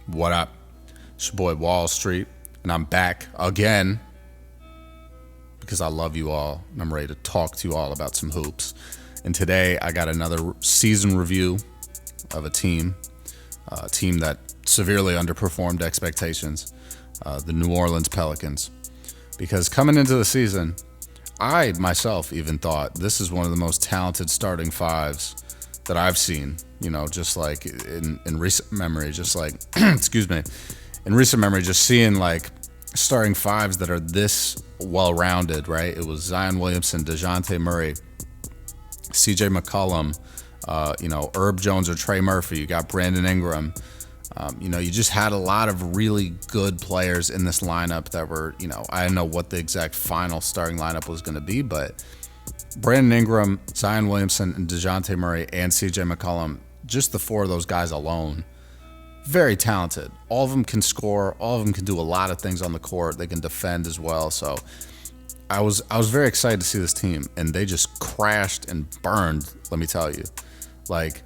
What up? It's your boy Wall Street, and I'm back again because I love you all, and I'm ready to talk to you all about some hoops. And today I got another season review of a team that severely underperformed expectations, the New Orleans Pelicans. Because coming into the season, I myself even thought this is one of the most talented starting fives that I've seen, just like in recent memory, just like, excuse me, in recent memory, just seeing like starting fives that are this well-rounded, right? It was Zion Williamson, DeJounte Murray, CJ McCollum, Herb Jones or Trey Murphy. You got Brandon Ingram. You just had a lot of really good players in this lineup that were, I don't know what the exact final starting lineup was going to be, but Brandon Ingram, Zion Williamson, and DeJounte Murray, and CJ McCollum, just the four of those guys alone, very talented. All of them can score. All of them can do a lot of things on the court. They can defend as well. So I was very excited to see this team, and they just crashed and burned, let me tell you. Like,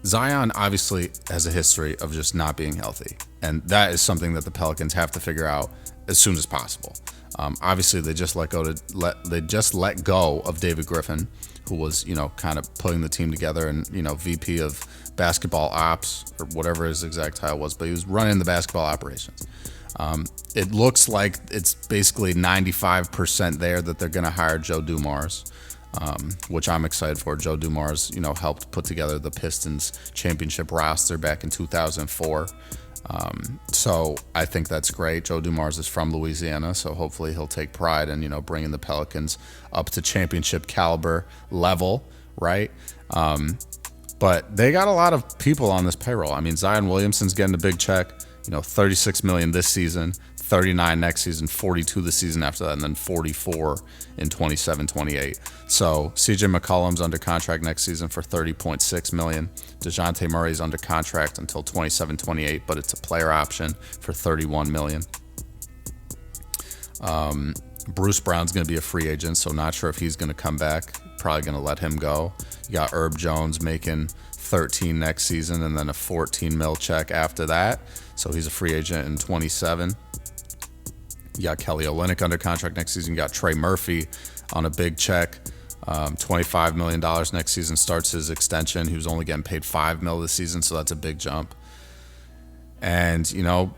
Zion obviously has a history of just not being healthy, and that is something that the Pelicans have to figure out as soon as possible. Obviously, they just let go of David Griffin, who was kind of putting the team together and VP of basketball ops or whatever his exact title was, but he was running the basketball operations. It looks like it's basically 95% there that they're going to hire Joe Dumars, which I'm excited for. Joe Dumars, helped put together the Pistons championship roster back in 2004. So I think that's great. Joe Dumars is from Louisiana, so hopefully he'll take pride in, bringing the Pelicans up to championship caliber level, right? But they got a lot of people on this payroll. I mean, Zion Williamson's getting a big check, $36 million this season, 39 next season, 42 the season after that, and then 44 in 27-28. So CJ McCollum's under contract next season for $30.6 million. DeJounte Murray's under contract until 27-28, but it's a player option for $31 million. Bruce Brown's going to be a free agent, so not sure if he's going to come back. Probably going to let him go. You got Herb Jones making 13 next season and then a 14 mil check after that. So he's a free agent in 27. You got Kelly Olynyk under contract next season. You got Trey Murphy on a big check. $25 million next season starts his extension. He was only getting paid $5 million this season, so that's a big jump. And,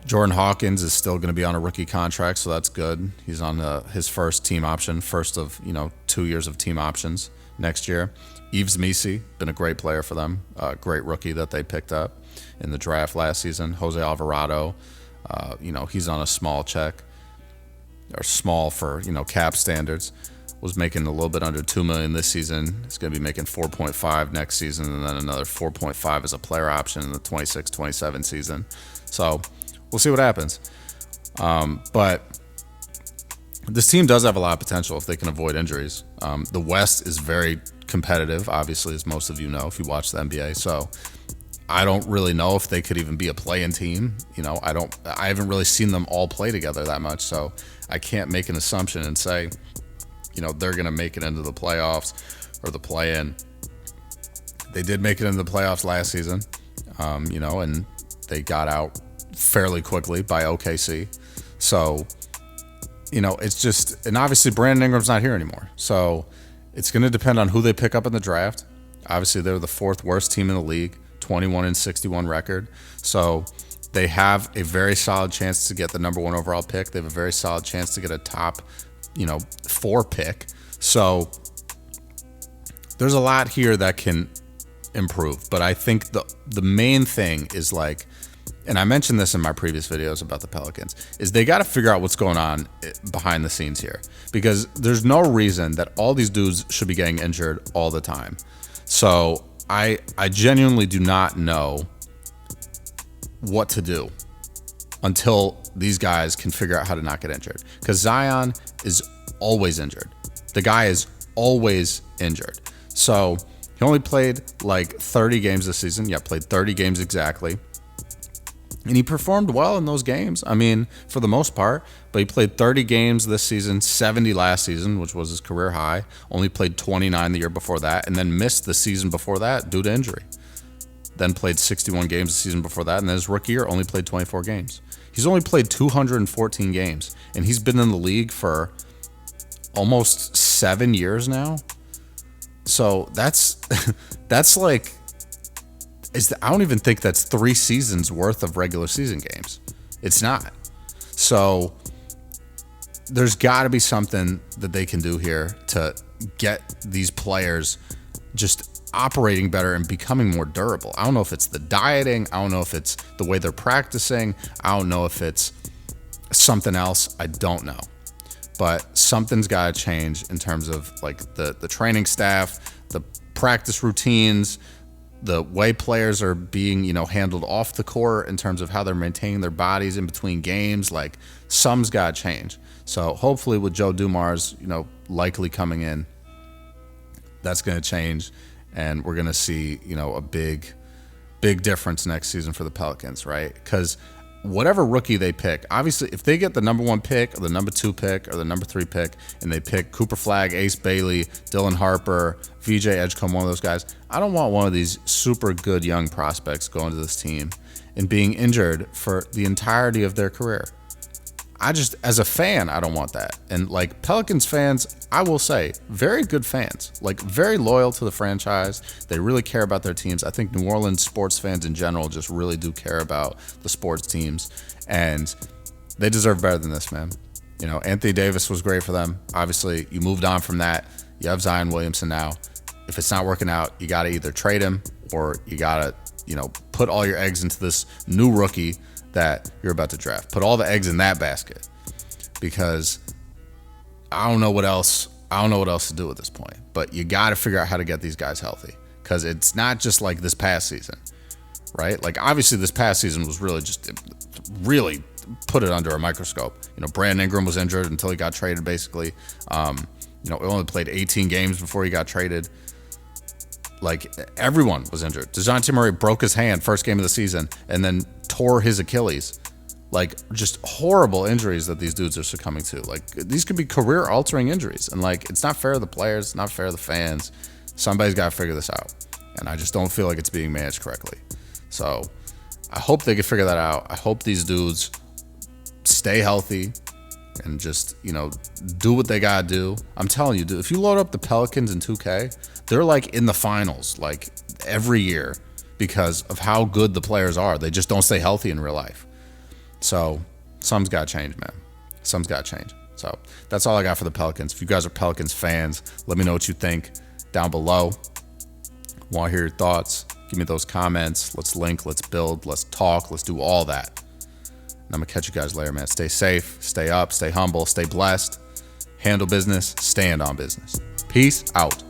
Jordan Hawkins is still going to be on a rookie contract, so that's good. He's on his first team option, first of, 2 years of team options next year. Yves Missi, been a great player for them, great rookie that they picked up in the draft last season. Jose Alvarado, he's on a small check, or small for, cap standards. Was making a little bit under $2 million this season. He's going to be making 4.5 next season, and then another 4.5 as a player option in the 26-27 season. So we'll see what happens. But this team does have a lot of potential if they can avoid injuries. The West is very competitive, obviously, as most of you know if you watch the NBA. So I don't really know if they could even be a play-in team. I haven't really seen them all play together that much, so I can't make an assumption and say, they're going to make it into the playoffs or the play-in. They did make it into the playoffs last season, and they got out fairly quickly by OKC. So, it's just, and obviously Brandon Ingram's not here anymore. So it's going to depend on who they pick up in the draft. Obviously, they're the fourth worst team in the league, 21-61 record. So they have a very solid chance to get the number one overall pick. They have a very solid chance to get a top 4 pick. So there's a lot here that can improve, but I think the main thing is like, and I mentioned this in my previous videos about the Pelicans, is they got to figure out what's going on behind the scenes here, because there's no reason that all these dudes should be getting injured all the time. So I genuinely do not know what to do until these guys can figure out how to not get injured, because Zion is always injured. The guy is always injured. So he only played like 30 games this season. Yeah, played 30 games exactly. And he performed well in those games. I mean, for the most part. But he played 30 games this season, 70 last season, which was his career high. Only played 29 the year before that, and then missed the season before that due to injury. then played 61 games the season before that, and then his rookie year only played 24 games. He's only played 214 games, and he's been in the league for almost 7 years now. So that's like, I don't even think that's 3 seasons worth of regular season games. It's not. So there's got to be something that they can do here to get these players just operating better and becoming more durable. I don't know if it's the dieting. I don't know if it's the way they're practicing. I don't know if it's something else. I don't know. But something's got to change in terms of like the training staff, the practice routines, the way players are being, handled off the court in terms of how they're maintaining their bodies in between games. Like, some's got to change. So hopefully with Joe Dumars, likely coming in, that's going to change, and we're going to see, a big difference next season for the Pelicans, right? Because whatever rookie they pick, obviously, if they get the number 1 pick or the number 2 pick or the number 3 pick, and they pick Cooper Flagg, Ace Bailey, Dylan Harper, VJ Edgecombe, one of those guys, I don't want one of these super good young prospects going to this team and being injured for the entirety of their career. As a fan, I don't want that. And like Pelicans fans, I will say, very good fans, like very loyal to the franchise. They really care about their teams. I think New Orleans sports fans in general just really do care about the sports teams, and they deserve better than this, man. Anthony Davis was great for them. Obviously, you moved on from that. You have Zion Williamson now. If it's not working out, you got to either trade him or you got to, put all your eggs into this new rookie that you're about to draft. Put all the eggs in that basket, because I don't know what else to do at this point. But you got to figure out how to get these guys healthy, because it's not just like this past season, right? Like, obviously this past season was really put it under a microscope. Brandon Ingram was injured until he got traded, basically. He only played 18 games before he got traded. Like, everyone was injured. DeJounte Murray broke his hand first game of the season and then tore his Achilles. Like, just horrible injuries that these dudes are succumbing to. Like, these could be career-altering injuries. And, like, it's not fair to the players. It's not fair to the fans. Somebody's got to figure this out. And I just don't feel like it's being managed correctly. So I hope they can figure that out. I hope these dudes stay healthy and just, do what they got to do. I'm telling you, dude, if you load up the Pelicans in 2K, they're like in the finals like every year because of how good the players are. They just don't stay healthy in real life. So something's got to change, man. Something's got to change. So that's all I got for the Pelicans. If you guys are Pelicans fans, let me know what you think down below. Want to hear your thoughts? Give me those comments. Let's link, let's build, let's talk, let's do all that. And I'm going to catch you guys later, man. Stay safe, stay up, stay humble, stay blessed, handle business, stand on business. Peace out.